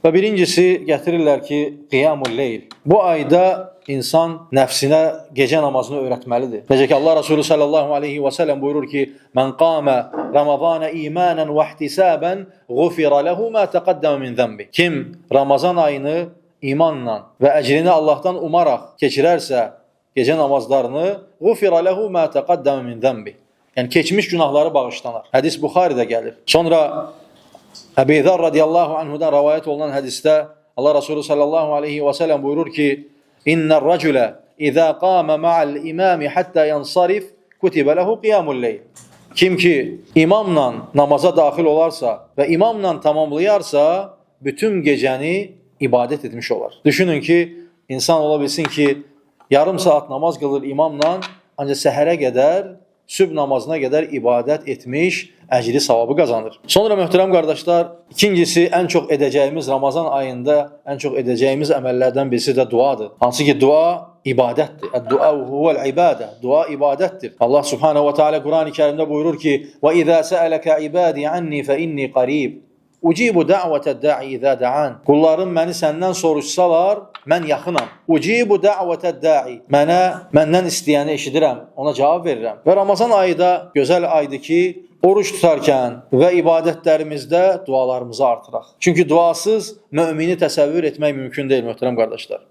Və birincisi gətirirlər ki, qiyamul leyl. Bu ayda insan nəfsinə gecə namazını öyrətməlidir. Necə ki Allah Resulü sallallahu aleyhi və səlləm buyurur ki, "Mən qamə Ramazana imanan və ihtisaban, ğufira lehu ma taqaddama min zənbi." Kim Ramazan ayını imanla və əcrini Allahdan umaraq keçirərsə gecə namazlarını, ğufira lehu ma taqaddama min zənbi. Yəni keçmiş günahları bağışlanar. Hədis Buxaridə gəlir. Sonra Əbu Zər radiyallahu anhudan rivayet olunan hədisdə Allah Resulü sallallahu aleyhi və səlləm buyurur ki, "İnnər-racule izâ qâme ma'al imâmi hattâ yansarif, kutibe lehu qiyamul leyl." Kim ki imamla namaza daxil olarsa və imamla tamamlayarsa, bütün gecəni ibadət etmiş olar. Düşünün ki, insan ola bilsin ki, yarım saat namaz qılır imamla, ancaq səhərə qədər, sübh namazına qədər ibadət etmiş, əcri savabı qazanır. Sonra möhtərəm qardaşlar, ikincisi ən çox edəcəyimiz Ramazan ayında ən çox edəcəyimiz əməllərdən birisi də duadır. Hansı ki dua ibadətdir. Əd-dua huvel ibadə. Dua ibadətdir. Allah Subhanahu və Teala Quran-ı Kərimdə buyurur ki: "Və izâ sa'alaka ibâdî anni fe inni qarîb. Ucibu da'vatad-da'i izâ da'an." Qullarım məni səndən soruşsalar, mən yaxınam. Ucibu da'vatad-da'i. Məndən istəyəni eşidirəm, ona cavab verirəm. Və Ramazan ayı da gözəl aydır ki, oruç tutarkən və ibadətlərimizdə dualarımızı artıraq. Çünki duasız mömini təsəvvür etmək mümkün deyil, möhtərəm qardaşlar.